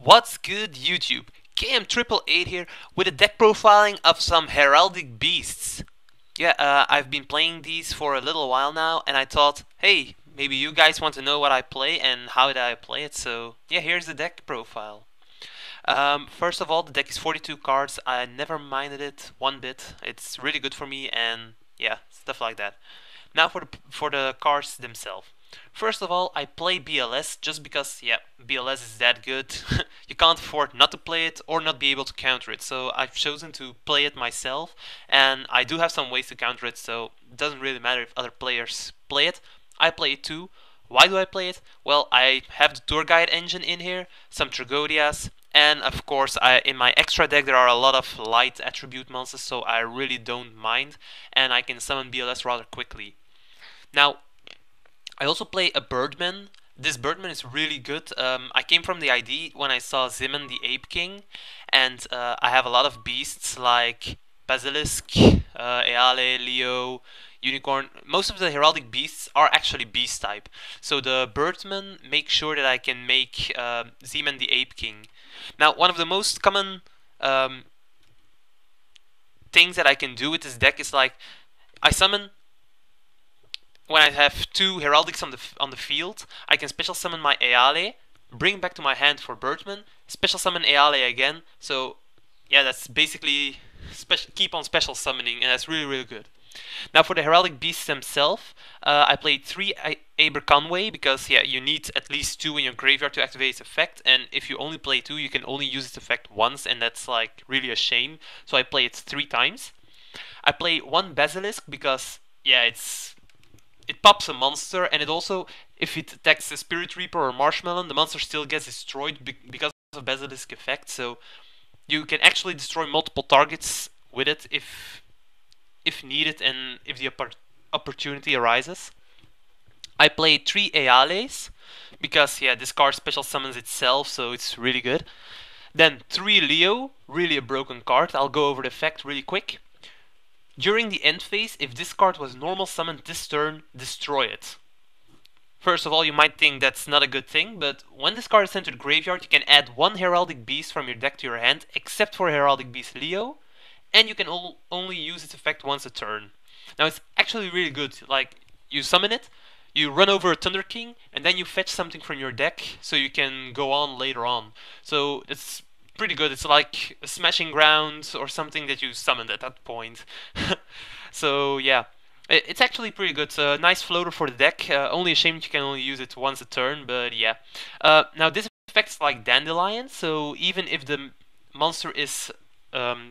What's good, YouTube? KM888 here with a deck profiling of some Heraldic Beasts. I've been playing these for a little while now, and I thought, hey, maybe you guys want to know what I play and how did I play it, so yeah, here's the deck profile. First of all, the deck is 42 cards. I never minded it one bit. It's really good for me, and yeah, stuff like that. Now for the cards themselves. First of all, I play BLS just because, yeah, BLS is that good. You can't afford not to play it or not be able to counter it. So I've chosen to play it myself, and I do have some ways to counter it, so it doesn't really matter if other players play it. I play it too. Why do I play it? Well, I have the tour guide engine in here, some Tragodias, and of course in my extra deck there are a lot of light attribute monsters, so I really don't mind, and I can summon BLS rather quickly. Now, I also play a Birdman. This Birdman is really good. I came from the ID when I saw Ziman the Ape King, and I have a lot of beasts like Basilisk, Eale, Leo, Unicorn. Most of the Heraldic Beasts are actually Beast type. So the Birdman makes sure that I can make Ziman the Ape King. Now, one of the most common things that I can do with this deck is like, I summon. When I have two Heraldics on the field, I can special summon my Eale, bring back to my hand for Birdman, special summon Eale again. So yeah, that's basically keep on special summoning, and that's really good. Now for the Heraldic Beasts themselves, I played 3 Aberconway because yeah, you need at least 2 in your graveyard to activate its effect, and if you only play 2, you can only use its effect once, and that's like really a shame. So I play it 3 times. I play 1 Basilisk because yeah, it pops a monster, and it also, if it attacks a Spirit Reaper or Marshmallow, the monster still gets destroyed because of Basilisk effect, so you can actually destroy multiple targets with it if needed and if the opportunity arises. I play 3 Eales, because yeah, this card special summons itself, so it's really good. Then 3 Leo, really a broken card. I'll go over the effect really quick. During the end phase, if this card was normal summoned this turn, destroy it. First of all, you might think that's not a good thing, but when this card is sent to the graveyard, you can add 1 Heraldic Beast from your deck to your hand, except for Heraldic Beast Leo, and you can only use its effect once a turn. Now it's actually really good. Like, you summon it, you run over a Thunder King, and then you fetch something from your deck, so you can go on later on. So it's pretty good. It's like a Smashing Ground or something that you summoned at that point. So yeah, it's actually pretty good. It's a nice floater for the deck. Only a shame you can only use it once a turn, but yeah. Now this effect's like Dandelion, so even if the monster is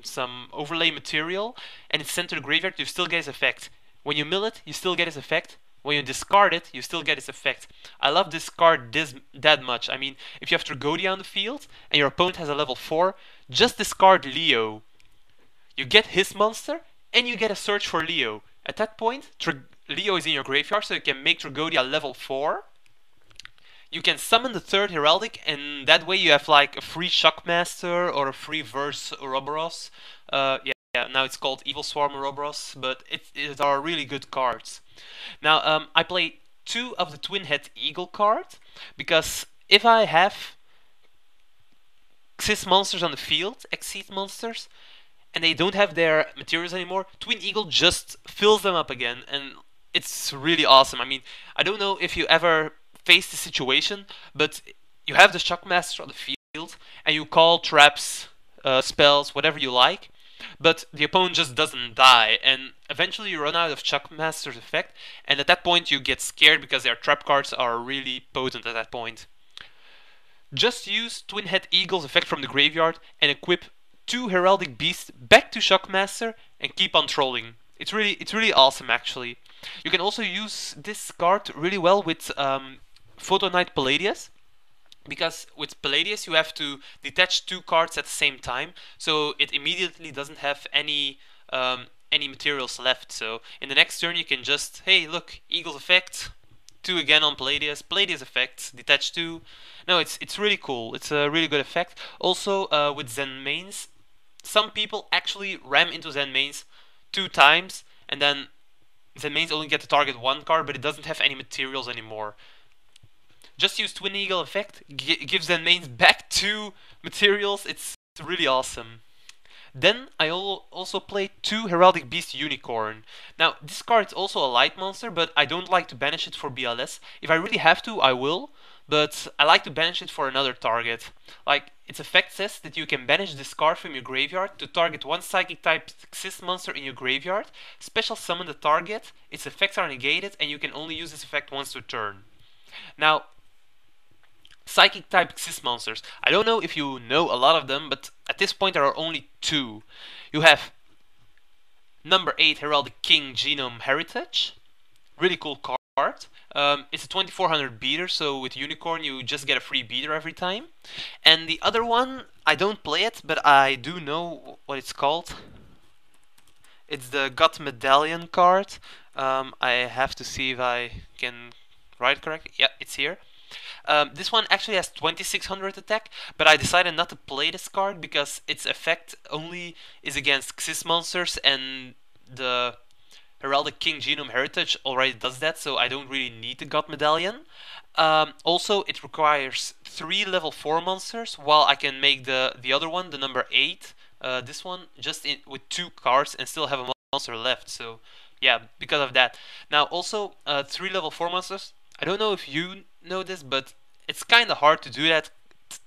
some overlay material and it's sent to the graveyard, you still get its effect. When you mill it, you still get its effect. When you discard it, you still get its effect. I love this card that much. I mean, if you have Tragodia on the field and your opponent has a level 4, just discard Leo. You get his monster and you get a search for Leo. At that point, Leo is in your graveyard, so you can make Tragodia level 4. You can summon the 3rd Heraldic, and that way you have like a free Shockmaster or a free Verse Ouroboros. Yeah, now it's called Evil Swarm Ouroboros, but it are really good cards. Now, I play 2 of the Twin Head Eagle cards, because if I have Xyz monsters on the field, Xyz monsters, and they don't have their materials anymore, Twin Eagle just fills them up again, and it's really awesome. I mean, I don't know if you ever faced the situation, but you have the Shockmaster on the field, and you call traps, spells, whatever you like, but the opponent just doesn't die, and eventually you run out of Shockmaster's effect, and at that point you get scared because their trap cards are really potent at that point. Just use Twin Head Eagle's effect from the graveyard and equip 2 Heraldic Beasts back to Shockmaster and keep on trolling. It's really awesome, actually. You can also use this card really well with Photo Knight Palladius, because with Palladius you have to detach 2 cards at the same time, so it immediately doesn't have any materials left. So in the next turn you can just, hey look, Eagle's effect, 2 again on Palladius, Palladius effect, detach 2. No, it's really cool. It's a really good effect. Also with Zen Mains, some people actually ram into Zen Mains 2 times, and then Zen Mains only get to target 1 card, but it doesn't have any materials anymore. just use Twin Eagle effect, gives them mains back to materials. It's really awesome. Then I also play 2 Heraldic Beast Unicorn. Now, this card is also a light monster, but I don't like to banish it for BLS. If I really have to, I will, but I like to banish it for another target. Like, its effect says that you can banish this card from your graveyard to target one Psychic type Xyz monster in your graveyard, special summon the target, its effects are negated, and you can only use this effect once per turn. Now, Psychic type Xyz monsters. I don't know if you know a lot of them, but at this point there are only 2. You have number 8 Heraldic King Genome Heritage. Really cool card. It's a 2400 beater, so with Unicorn you just get a free beater every time. And the other one, I don't play it, but I do know what it's called. It's the God Medallion card. I have to see if I can write correctly. Yeah, it's here. This one actually has 2600 attack, but I decided not to play this card because its effect only is against Xyz monsters, and the Heraldic King Genome Heritage already does that, so I don't really need the God Medallion. Also, it requires 3 level 4 monsters, while I can make the other one, the number 8, this one, just with 2 cards and still have a monster left, so yeah, because of that. Now, also, 3 level 4 monsters. I don't know if you know this, but it's kind of hard to do that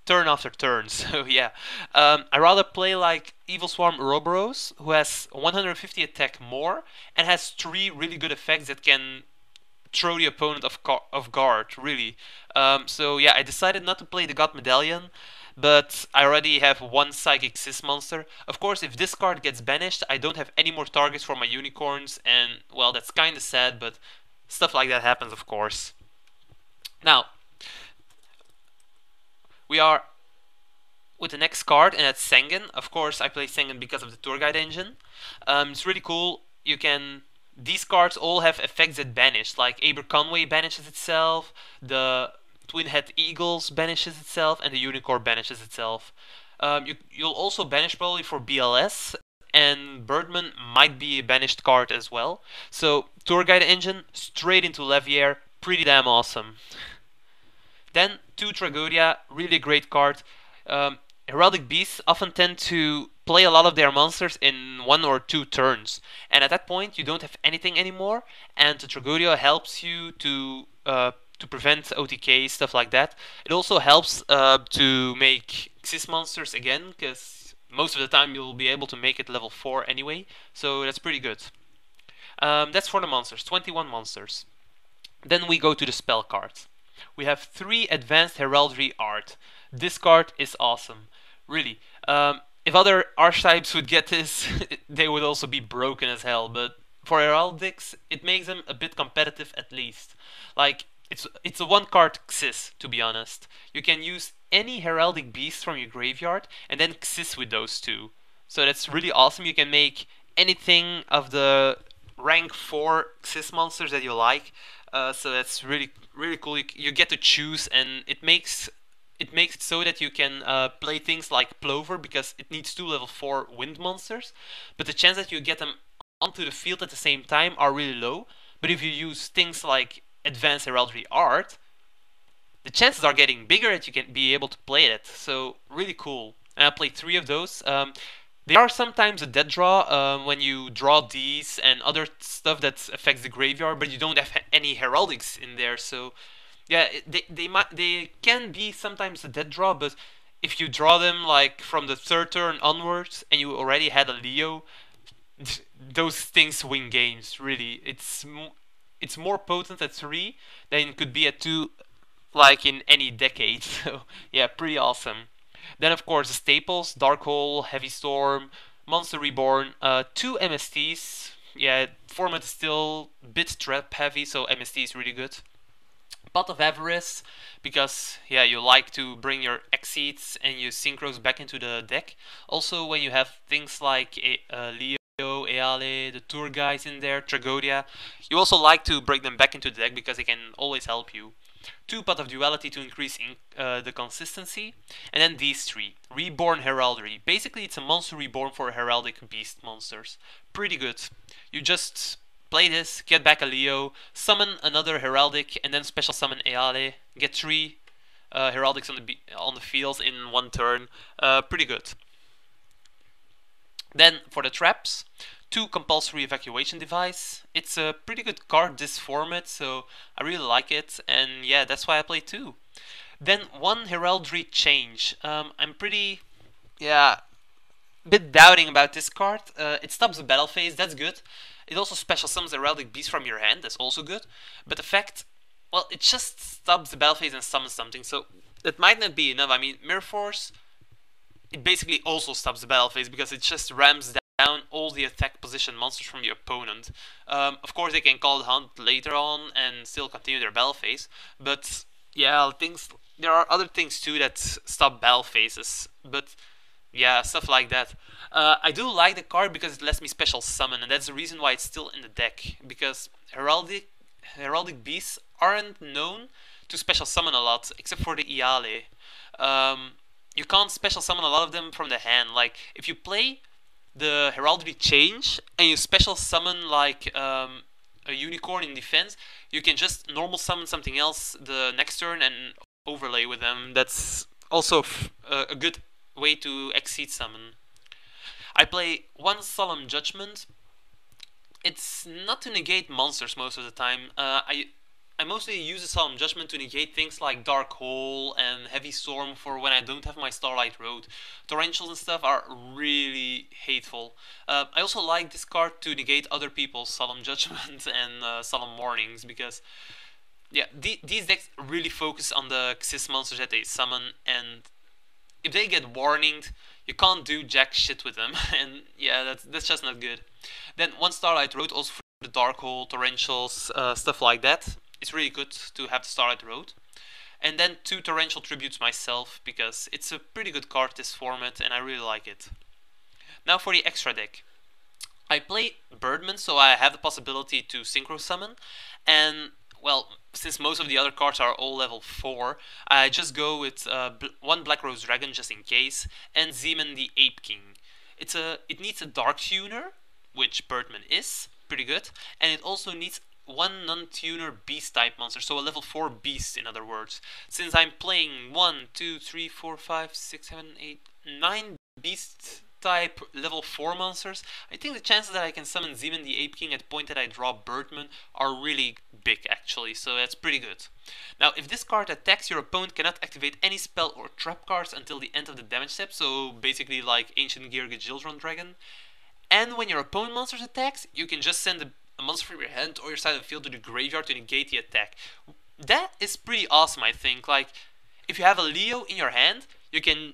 turn after turn. So yeah, I rather play like Evil Swarm Ouroboros, who has 150 attack more and has 3 really good effects that can throw the opponent off guard. Really. So yeah, I decided not to play the God Medallion, but I already have 1 Psychic Xyz monster. Of course, if this card gets banished, I don't have any more targets for my unicorns, and well, that's kind of sad, but stuff like that happens, of course. Now, we are with the next card, and that's Sengen. Of course, I play Sengen because of the tour guide engine. It's really cool. These cards all have effects that banish, like Aber Conway banishes itself, the Twin Head Eagles banishes itself, and the Unicorn banishes itself. You'll also banish probably for BLS, and Birdman might be a banished card as well. So, tour guide engine, straight into Levier, pretty damn awesome. Then 2 Tragodia, really great card. Heraldic Beasts often tend to play a lot of their monsters in 1 or 2 turns, and at that point you don't have anything anymore, and the Tragodia helps you to prevent OTK, stuff like that. It also helps to make Xyz monsters again, because most of the time you'll be able to make it level 4 anyway, so that's pretty good. That's for the monsters, 21 monsters. Then we go to the spell cards. We have 3 Advanced Heraldry Art. This card is awesome. Really. If other archetypes would get this, they would also be broken as hell. But for Heraldics, it makes them a bit competitive at least. Like, it's a 1-card Xyz, to be honest. You can use any Heraldic Beast from your graveyard and then Xyz with those 2. So that's really awesome. You can make anything of the rank 4 Xyz monsters that you like. So that's really cool. You get to choose, and it makes it so that you can play things like Plover, because it needs 2 level 4 wind monsters, but the chance that you get them onto the field at the same time are really low. But if you use things like Advanced Heraldry Art, the chances are getting bigger that you can be able to play it. So really cool. And I played 3 of those. They are sometimes a dead draw when you draw these and other stuff that affects the graveyard, but you don't have any heraldics in there. So yeah, they can be sometimes a dead draw, but if you draw them like from the 3rd turn onwards and you already had a Leo, those things win games. Really, it's more potent at 3 than it could be at 2, like in any decade. So yeah, pretty awesome. Then of course the staples: Dark Hole, Heavy Storm, Monster Reborn, 2 MSTs. Yeah, format is still a bit trap heavy, so MST is really good. Pot of Avarice, because yeah, you like to bring your Exceeds and your Synchros back into the deck. Also, when you have things like Leo, Eale, the tour guys in there, Tragodia, you also like to bring them back into the deck because they can always help you. 2 Pot of Duality to increase the consistency, and then these 3. Reborn Heraldry. Basically, it's a monster reborn for Heraldic Beast monsters. Pretty good. You just play this, get back a Leo, summon another Heraldic, and then special summon Eale. Get 3 Heraldics on the field in 1 turn. Pretty good. Then for the traps, 2 compulsory evacuation device. It's a pretty good card this format, so I really like it, and yeah, that's why I play 2. Then 1 heraldry change. I'm pretty, yeah, bit doubting about this card. It stops the battle phase, that's good. It also special summons the Heraldic Beast from your hand, that's also good. But the fact, well, it just stops the battle phase and summons something, so that might not be enough. I mean, Mirror Force, it basically also stops the battle phase because it just rams down all the attack position monsters from your opponent. Of course, they can call the hunt later on and still continue their battle phase, but yeah, there are other things too that stop battle phases, but yeah, stuff like that. I do like the card because it lets me special summon, and that's the reason why it's still in the deck, because Heraldic Beasts aren't known to special summon a lot, except for the Eale. You can't special summon a lot of them from the hand. Like, if you play the Heraldry Change and you special summon like a Unicorn in defense, you can just normal summon something else the next turn and overlay with them. That's also a good way to exceed summon. I play 1 Solemn Judgment. It's not to negate monsters most of the time. I mostly use a Solemn Judgment to negate things like Dark Hole and Heavy Storm for when I don't have my Starlight Road. Torrentials and stuff are really hateful. I also like this card to negate other people's Solemn Judgment and Solemn Warnings, because yeah, these decks really focus on the Xyz monsters that they summon, and if they get warninged, you can't do jack shit with them, and yeah, that's just not good. Then 1 Starlight Road also for the Dark Hole, Torrentials, stuff like that. It's really good to have the Starlight Road. And then 2 Torrential Tributes myself, because it's a pretty good card this format and I really like it. Now for the extra deck. I play Birdman, so I have the possibility to Synchro Summon, and well, since most of the other cards are all level 4, I just go with 1 Black Rose Dragon just in case, and Zeman the Ape King. It needs a Dark Tuner, which Birdman is, pretty good, and it also needs 1 non-tuner beast type monster, so a level 4 beast in other words. Since I'm playing 1, 2, 3, 4, 5, 6, 7, 8, 9 beast type level 4 monsters, I think the chances that I can summon Zeman the Ape King at the point that I draw Birdman are really big actually, so that's pretty good. Now if this card attacks, your opponent cannot activate any spell or trap cards until the end of the damage step, so basically like Ancient Gear Gajildron Dragon. And when your opponent monsters attacks, you can just send a monster from your hand or your side of the field to the graveyard to negate the attack. That is pretty awesome, I think. Like, if you have a Leo in your hand, you can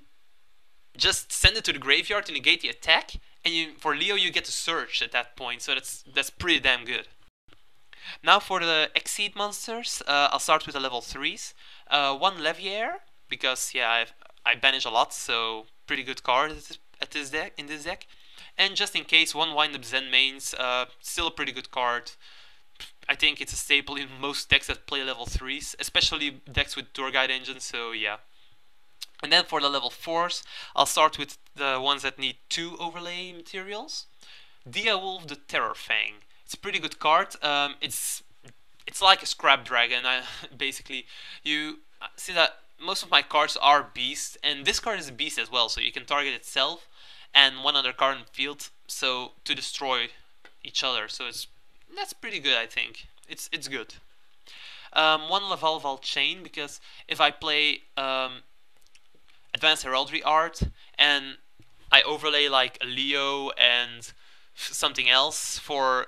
just send it to the graveyard to negate the attack, and for Leo you get to search at that point, so that's pretty damn good. Now for the Exceed monsters, I'll start with the level 3s. 1 Leviair, because yeah, I banish a lot, so pretty good card in this deck. And just in case, 1 Wind Up Zen mains, still a pretty good card. I think it's a staple in most decks that play level 3s, especially decks with Tour Guide engines, so yeah. And then for the level 4s, I'll start with the ones that need 2 overlay materials. Dia Wolf the Terror Fang. It's a pretty good card. It's like a Scrap Dragon, basically. You see that most of my cards are Beast, and this card is a Beast as well, so you can target itself and 1 other card in the field, so to destroy each other. So that's pretty good, I think. It's good. 1 Lavalval Chain, because if I play Advanced Heraldry Art and I overlay like a Leo and something else for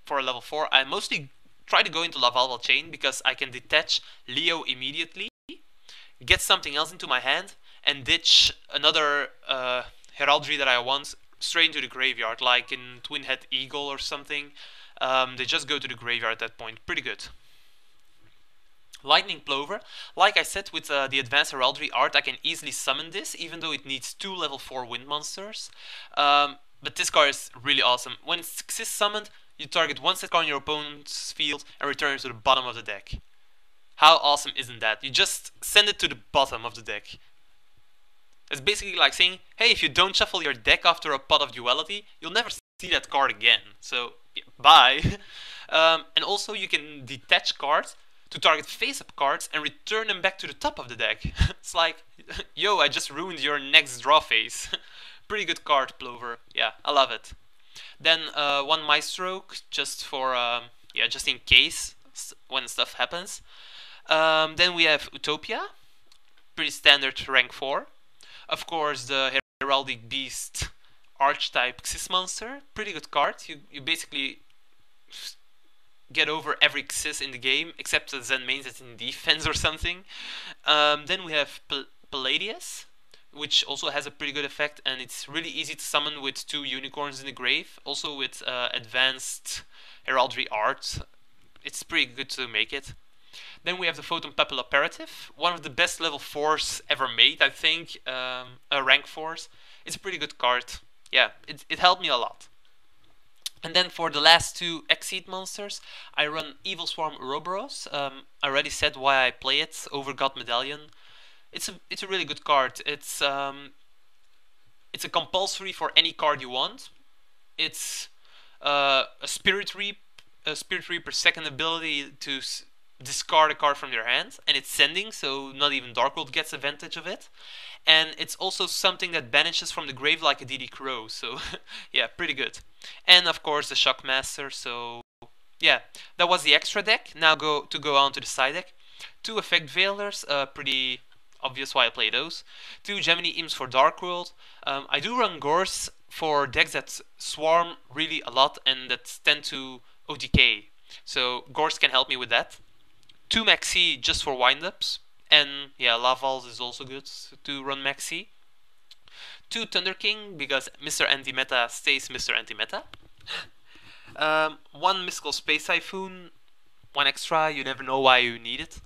a level 4, I mostly try to go into Lavalval Chain because I can detach Leo immediately, get something else into my hand, and ditch another Heraldry that I want straight into the graveyard, like in Twin Head Eagle or something. They just go to the graveyard at that point. Pretty good. Lightning Plover. Like I said, with the Advanced Heraldry Art, I can easily summon this, even though it needs 2 level 4 wind monsters. But this card is really awesome. When it's Xyz summoned, you target 1 set card on your opponent's field and return it to the bottom of the deck. How awesome isn't that? You just send it to the bottom of the deck. It's basically like saying, hey, if you don't shuffle your deck after a pot of Duality, you'll never see that card again. So, yeah, bye. And also you can detach cards to target face-up cards and return them back to the top of the deck. It's like, yo, I just ruined your next draw phase. Pretty good card, Plover. Yeah, I love it. Then one Maestro, just for yeah, just in case when stuff happens. Then we have Utopia, pretty standard rank 4. Of course, the Heraldic Beast archetype Xyz monster, pretty good card. You basically get over every Xyz in the game, except the Zen mains that's in defense or something. Then we have Palladius, which also has a pretty good effect, and it's really easy to summon with 2 unicorns in the grave. Also with advanced heraldry art, it's pretty good to make it. Then we have the Photon Pebble Operative, one of the best level 4s ever made, I think, rank 4s. It's a pretty good card. Yeah, it helped me a lot. And then for the last 2 Exceed monsters, I run Evil Swarm Ouroboros. I already said why I play it over God Medallion. It's a really good card. It's a compulsory for any card you want. It's a Spirit Reaper second ability to discard a card from your hand, and it's sending, so not even Dark World gets advantage of it. And it's also something that banishes from the grave like a DD Crow, so yeah, pretty good. And of course the Shockmaster, so yeah, that was the extra deck. Now go on to the side deck. 2 Effect Veilers, pretty obvious why I play those. 2 Gemini Imps for Dark World. I do run Gors for decks that swarm really a lot and that tend to OTK, so Gors can help me with that. 2 Maxi just for windups, and yeah, Lavals is also good to run Maxi. 2 Thunder King, because Mr. Anti-Meta stays Mr. Anti-Meta. 1 Mystical Space Typhoon, 1 extra, you never know why you need it.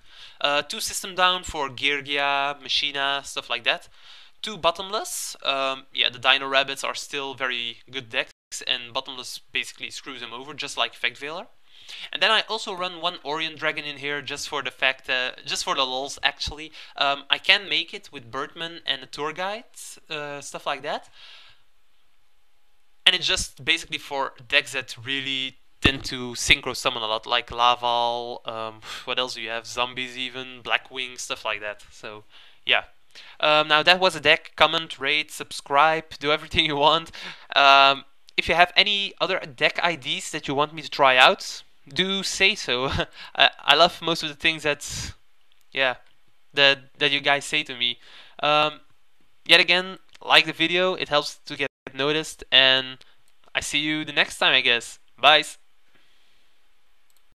2 System Down for Girgia, Machina, stuff like that. 2 Bottomless, yeah, the Dino Rabbits are still very good decks, and Bottomless basically screws them over, just like Effect Veiler. And then I also run 1 Orient Dragon in here just for the fact, just for the lulz actually. I can make it with Birdman and a tour guide, stuff like that. And it's just basically for decks that really tend to synchro summon a lot, like Laval, what else do you have? Zombies even, Blackwing, stuff like that. So yeah. Now that was a deck. Comment, rate, subscribe, do everything you want. If you have any other deck IDs that you want me to try out, do say so. I love most of the things that, yeah, that you guys say to me. Yet again, like the video, it helps to get noticed, and I see you the next time, I guess. Bye.